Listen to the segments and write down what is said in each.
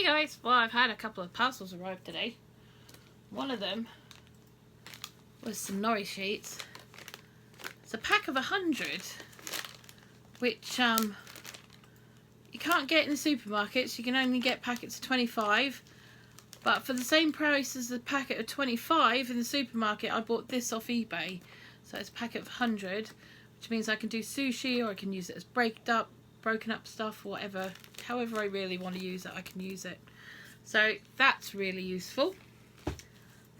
guys, well, I've had a couple of parcels arrive today. One of them was some Nori Sheets. It's a pack of 100, which you can't get in the supermarkets. You can only get packets of 25, but for the same price as the packet of 25 in the supermarket, I bought this off eBay. So it's a packet of 100, which means I can do sushi, or I can use it as broken up stuff, or whatever. However I really want to use it, I can use it. So that's really useful.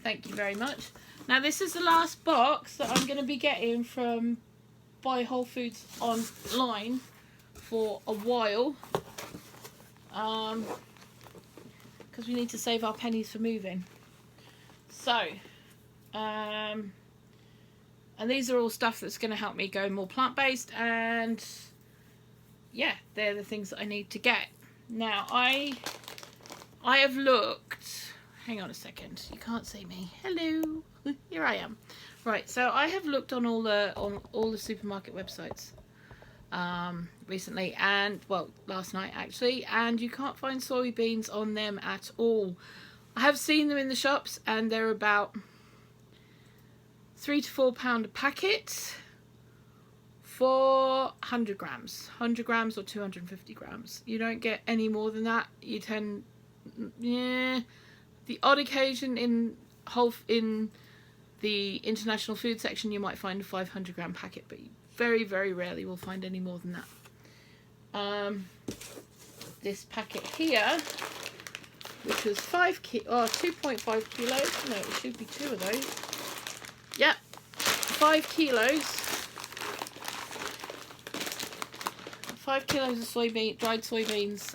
Thank you very much. Now this is the last box that I'm going to be getting from Buy Whole Foods online for a while. Because we need to save our pennies for moving. So, and these are all stuff that's going to help me go more plant-based, and yeah, they're the things that I need to get. Now I have looked, hang on a second, you can't see me. Hello, here I am. Right, so I have looked on all the supermarket websites recently, and well, last night actually, and you can't find soybeans on them at all. I have seen them in the shops, and they're about £3 to £4 a packet for 100 grams. 100 grams or 250 grams. You don't get any more than that. You tend, yeah, the odd occasion in the international food section you might find a 500 gram packet, but you very, very rarely will find any more than that. This packet here, which was 2.5 kilos. No, it should be 2 of those. Yep, 5 kilos. 5 kilos of dried soybeans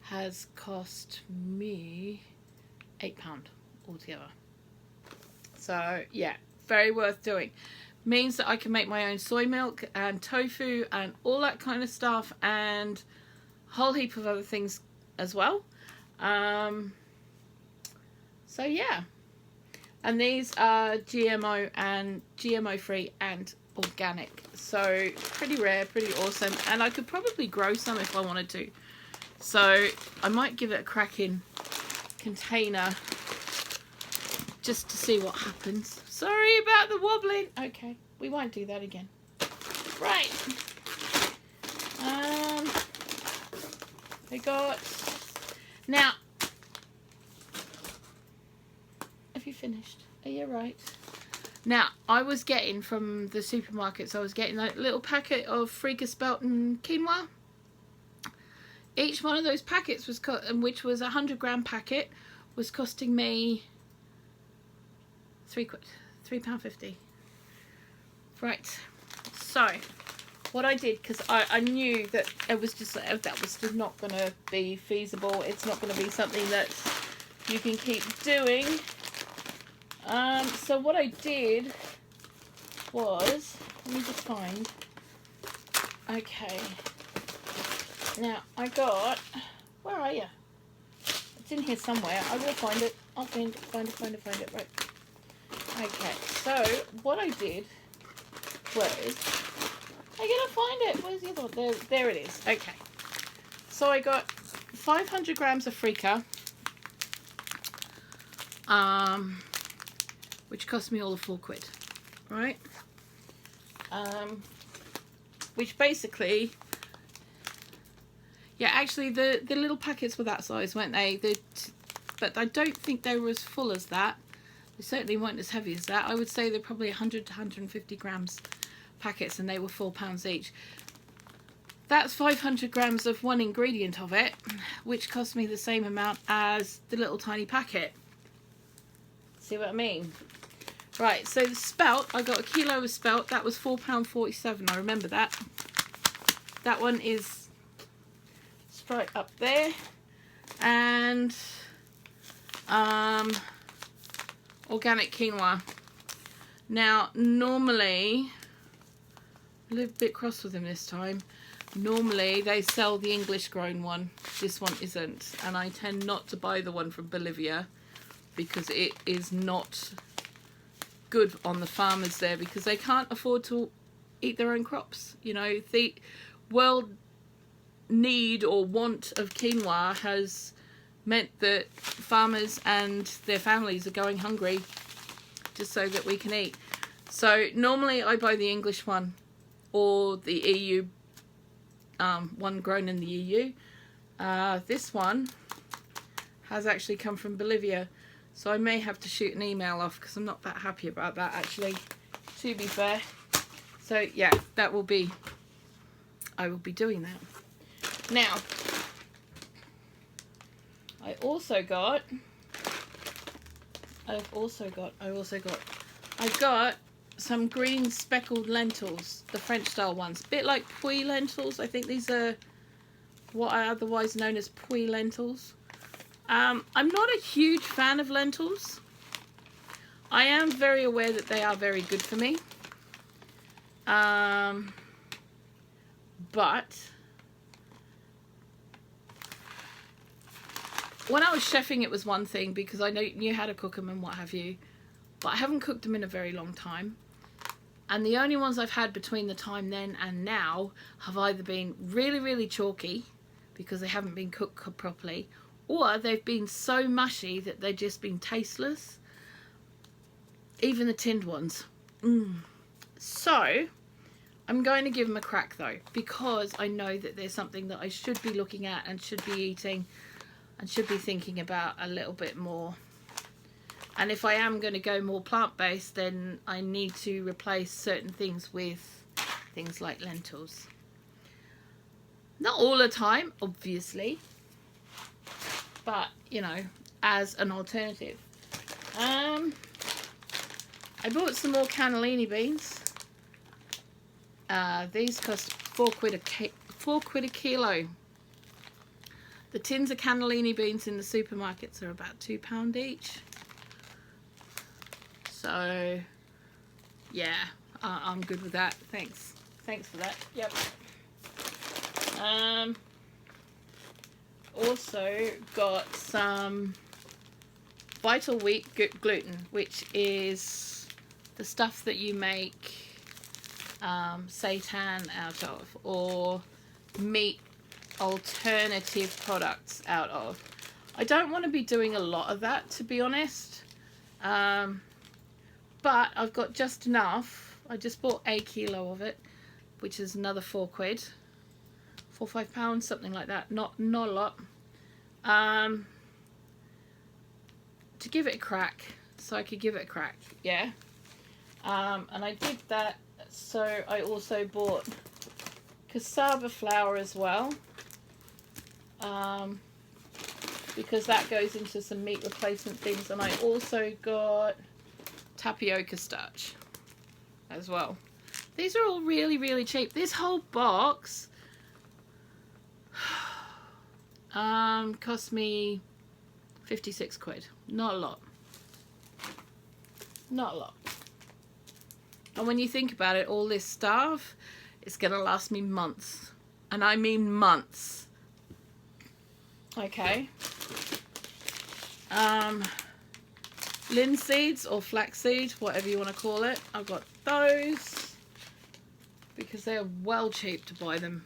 has cost me £8 altogether. So yeah, very worth doing. Means that I can make my own soy milk and tofu and all that kind of stuff, and a whole heap of other things as well. So yeah, and these are GMO free and organic, so pretty rare, pretty awesome, and I could probably grow some if I wanted to. So I might give it a crack in container just to see what happens. Sorry about the wobbling. Okay, we won't do that again. Right. We got, now, have you finished? Are you right? Now, I was getting from the supermarkets, I was getting that little packet of Freekeh spelt and quinoa. Each one of those packets was, which was a 100 gram packet, was costing me £3.50. Right, so what I did, because I knew that it was just that was just not going to be feasible. It's not going to be something that you can keep doing. So what I did was, let me just find. Okay. Now I got, where are you? It's in here somewhere. I will find it. I'll find it. Right. Okay, so what I did was, I gotta find it. Where's the other one? There it is. Okay. So I got 500 grams of Freekeh, which cost me all of £4, right? Which basically, yeah, actually the little packets were that size, weren't they? But I don't think they were as full as that. They certainly weren't as heavy as that. I would say they're probably 100 to 150 grams packets, and they were £4 each. That's 500 grams of one ingredient of it, which cost me the same amount as the little tiny packet. See what I mean? Right, so the spelt, I got a kilo of spelt. That was £4.47. I remember that. That one is straight up there. And organic quinoa. Now, normally, a little bit cross with them this time. Normally, they sell the English grown one. This one isn't. And I tend not to buy the one from Bolivia because it is not good on the farmers there, because they can't afford to eat their own crops. You know, the world need or want of quinoa has meant that farmers and their families are going hungry just so that we can eat. So normally I buy the English one or the EU one grown in the EU. This one has actually come from Bolivia, so I may have to shoot an email off because I'm not that happy about that, actually, to be fair. So yeah, I will be doing that. Now I got some green speckled lentils, the French style ones, a bit like puy lentils. I think these are what are otherwise known as puy lentils. I'm not a huge fan of lentils. I am very aware that they are very good for me. But when I was chefing, it was one thing because I knew how to cook them and what have you. But I haven't cooked them in a very long time. And the only ones I've had between the time then and now have either been really, really chalky because they haven't been cooked properly, or they've been so mushy that they've just been tasteless. Even the tinned ones. So I'm going to give them a crack though, because I know that there's something that I should be looking at and should be eating and should be thinking about a little bit more. And if I am going to go more plant-based, then I need to replace certain things with things like lentils. Not all the time, obviously, but, you know, as an alternative. I bought some more cannellini beans. These cost £4 a kilo. The tins of cannellini beans in the supermarkets are about £2 each. So, yeah, I'm good with that. Thanks for that. Yep. Also got some vital wheat gluten, which is the stuff that you make seitan out of, or meat alternative products out of. I don't want to be doing a lot of that, to be honest. But I've got just enough. I just bought a kilo of it, which is another £4, £4 or £5, something like that. Not a lot. To give it a crack, so I could give it a crack. Yeah. And I did that. So I also bought cassava flour as well, because that goes into some meat replacement things. And I also got tapioca starch as well. These are all really, really cheap. This whole box cost me £56. Not a lot. Not a lot. And when you think about it, all this stuff is going to last me months. And I mean months. Okay. Linseeds or flaxseed, whatever you want to call it. I've got those because they are well cheap to buy them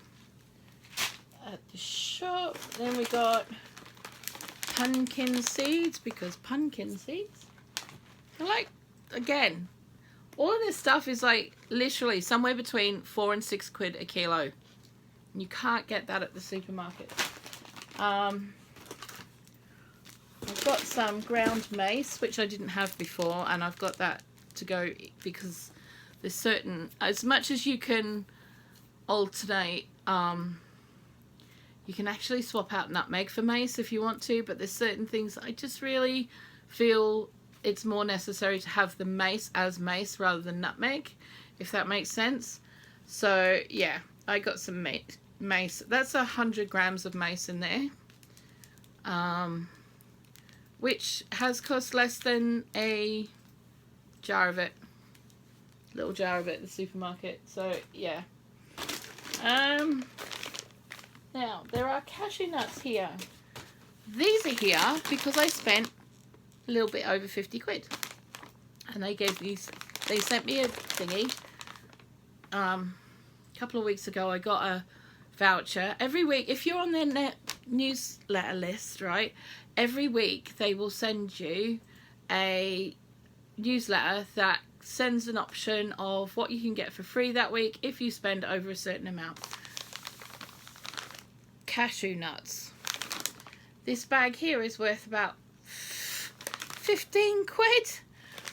at the shop. Then we got pumpkin seeds, because pumpkin seeds are like, again, all of this stuff is like literally somewhere between £4 and £6 a kilo. You can't get that at the supermarket. I've got some ground mace, which I didn't have before, and I've got that to go because there's certain, as much as you can alternate, you can actually swap out nutmeg for mace if you want to, but there's certain things I just really feel it's more necessary to have the mace as mace rather than nutmeg, if that makes sense. So yeah, I got some mace. That's 100 grams of mace in there. Which has cost less than a jar of it. Little jar of it at the supermarket. So, yeah. Now, there are cashew nuts here. These are here because I spent a little bit over £50. And they gave these, they sent me a thingy. A couple of weeks ago, I got a voucher. Every week, if you're on their newsletter list, right? Every week they will send you a newsletter that sends an option of what you can get for free that week if you spend over a certain amount. Cashew nuts. This bag here is worth about 15 quid.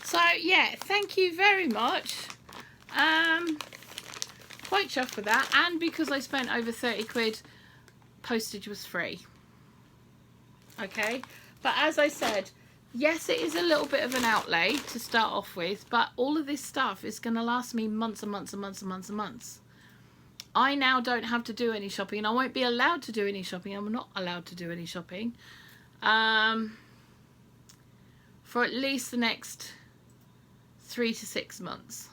So yeah, thank you very much. Quite chuffed with that, and because I spent over 30 quid, postage was free. Okay, but as I said, yes, it is a little bit of an outlay to start off with, but all of this stuff is going to last me months and months and months and months and months. I now don't have to do any shopping, and I won't be allowed to do any shopping. I'm not allowed to do any shopping for at least the next 3 to 6 months.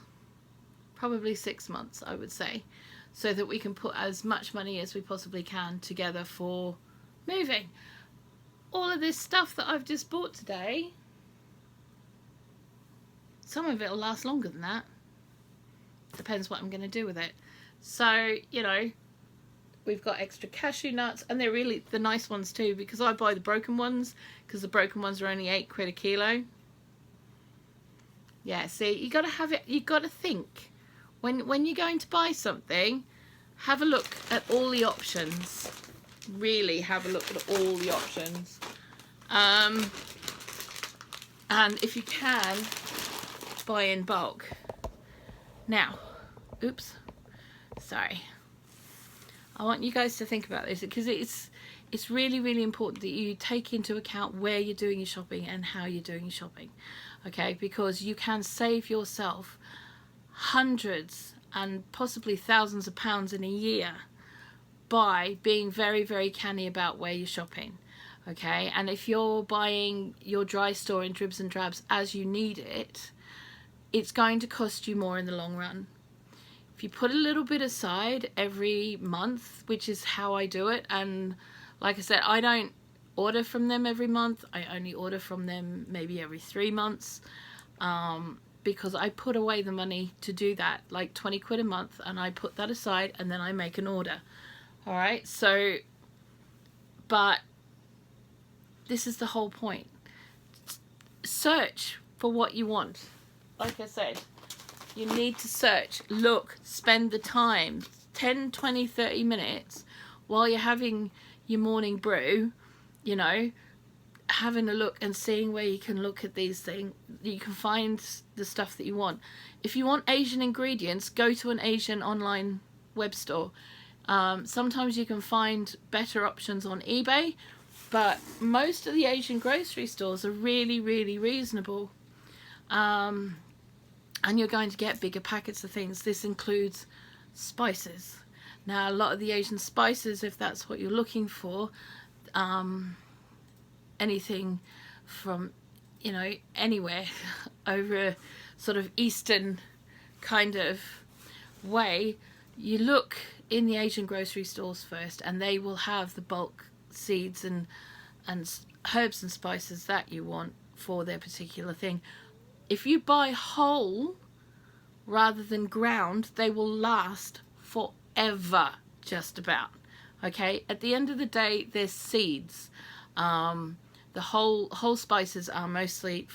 Probably 6 months, I would say, so that we can put as much money as we possibly can together for moving. All of this stuff that I've just bought today, some of it will last longer than that. Depends what I'm going to do with it. So, you know, we've got extra cashew nuts, and they're really the nice ones too, because I buy the broken ones, because the broken ones are only 8 quid a kilo. Yeah, see, you got to have it, you got to think. When you're going to buy something, have a look at all the options. Really have a look at all the options. And if you can, buy in bulk. Now, oops, sorry. I want you guys to think about this, because it's really, really important that you take into account where you're doing your shopping and how you're doing your shopping. Okay, because you can save yourself hundreds and possibly thousands of pounds in a year by being very, very canny about where you're shopping. Okay, and if you're buying your dry store in dribs and drabs as you need it, it's going to cost you more in the long run. If you put a little bit aside every month, which is how I do it, and like I said, I don't order from them every month. I only order from them maybe every 3 months, because I put away the money to do that, like 20 quid a month, and I put that aside and then I make an order. All right, so, but this is the whole point. Search for what you want. Like I said, you need to search, look, spend the time, 10, 20, 30 minutes while you're having your morning brew, you know, having a look and seeing where you can look at these things. You can find the stuff that you want. If you want Asian ingredients, go to an Asian online web store. Sometimes you can find better options on eBay, but most of the Asian grocery stores are really, really reasonable. And you're going to get bigger packets of things. This includes spices. Now, a lot of the Asian spices, if that's what you're looking for, anything from, you know, anywhere over a sort of Eastern kind of way, you look in the Asian grocery stores first, and they will have the bulk seeds and herbs and spices that you want for their particular thing. If you buy whole rather than ground, they will last forever, just about. Okay, at the end of the day, they're seeds. The whole spices are mostly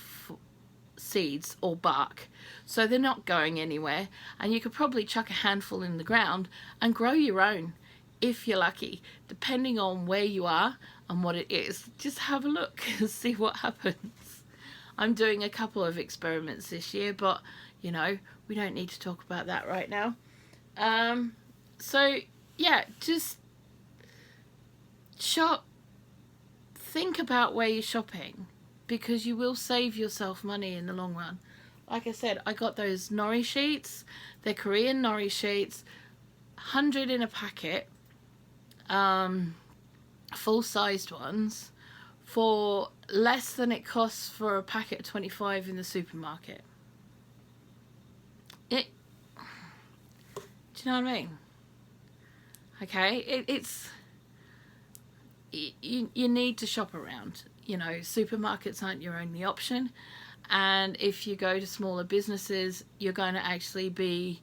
seeds or bark, so they're not going anywhere, and you could probably chuck a handful in the ground and grow your own if you're lucky, depending on where you are and what it is. Just have a look and see what happens. I'm doing a couple of experiments this year, but you know, we don't need to talk about that right now. So yeah, just shop. Think about where you're shopping, because you will save yourself money in the long run. Like I said, I got those Nori Sheets. They're Korean Nori Sheets, 100 in a packet, full-sized ones, for less than it costs for a packet of 25 in the supermarket. Do you know what I mean? Okay, you need to shop around. You know, supermarkets aren't your only option, and if you go to smaller businesses, you're going to actually be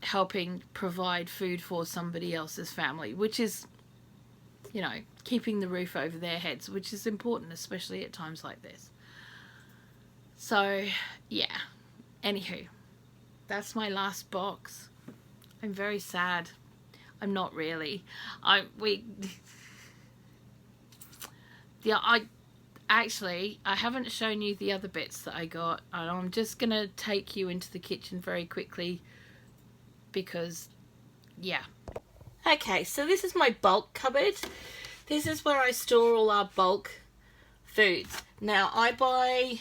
helping provide food for somebody else's family, which is you know, keeping the roof over their heads, which is important, especially at times like this. So, yeah. Anywho, that's my last box. I'm very sad. I'm not really. I haven't shown you the other bits that I got. I'm just going to take you into the kitchen very quickly because, yeah. Okay, so this is my bulk cupboard. This is where I store all our bulk foods. Now, I buy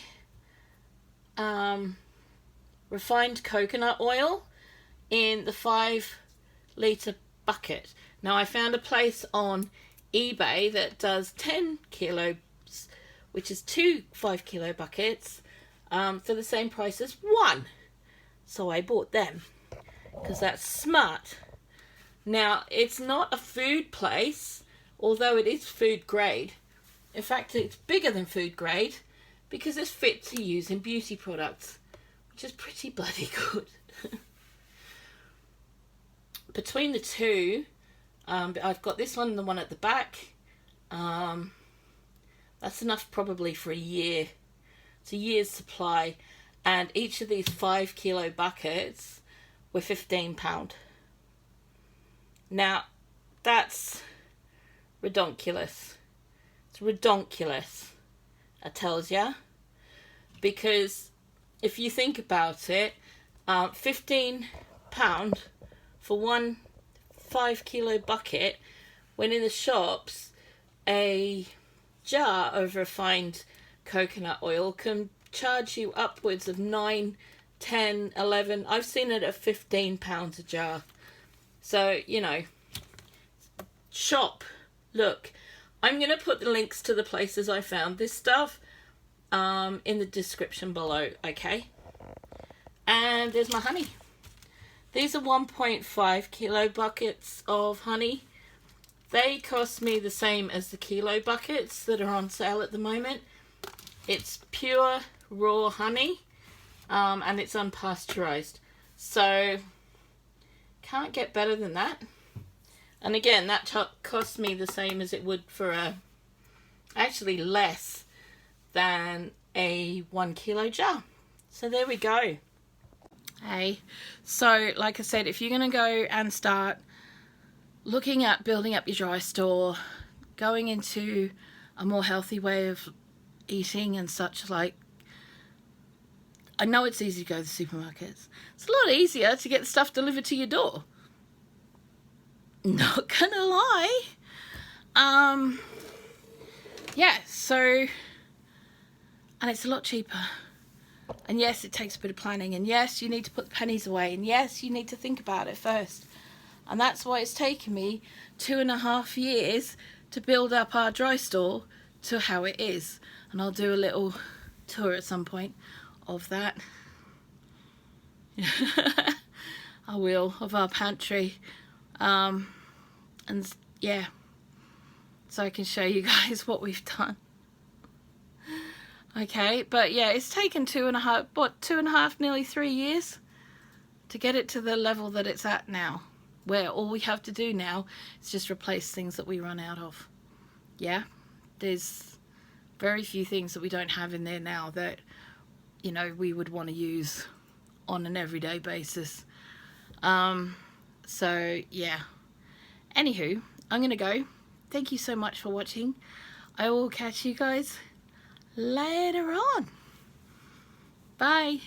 refined coconut oil in the 5-litre bucket. Now, I found a place on eBay that does 10 kilos, which is 2 5-kilo buckets, for the same price as one. So I bought them because that's smart. Now, it's not a food place, although it is food grade. In fact, it's bigger than food grade because it's fit to use in beauty products, which is pretty bloody good. Between the two, I've got this one and the one at the back. That's enough probably for a year. It's a year's supply. And each of these 5-kilo buckets were £15. Now, that's redonkulous. It's redonkulous, I tells ya. Because if you think about it, £15 for one 5-kilo bucket, when in the shops, a jar of refined coconut oil can charge you upwards of 9, 10, 11. I've seen it at £15 a jar. So, you know, shop, look. I'm going to put the links to the places I found this stuff in the description below, okay? And there's my honey. These are 1.5 kilo buckets of honey. They cost me the same as the kilo buckets that are on sale at the moment. It's pure raw honey, and it's unpasteurized. So, can't get better than that. And again, that cost me the same as it would for actually less than a 1 kilo jar. So there we go. Hey, so like I said, if you're going to go and start looking at building up your dry store, going into a more healthy way of eating and such, like, I know it's easy to go to the supermarkets. It's a lot easier to get stuff delivered to your door. Not gonna lie. Yeah, so, and it's a lot cheaper. And yes, it takes a bit of planning, and yes, you need to put the pennies away, and yes, you need to think about it first. And that's why it's taken me 2.5 years to build up our dry store to how it is. And I'll do a little tour at some point of that. I will, of our pantry. And yeah, so I can show you guys what we've done. Okay, but yeah, it's taken 2.5, nearly 3 years to get it to the level that it's at now, where all we have to do now is just replace things that we run out of. Yeah, there's very few things that we don't have in there now that, you know, we would want to use on an everyday basis. So yeah, anywho, I'm gonna go. Thank you so much for watching. I will catch you guys later on. Bye.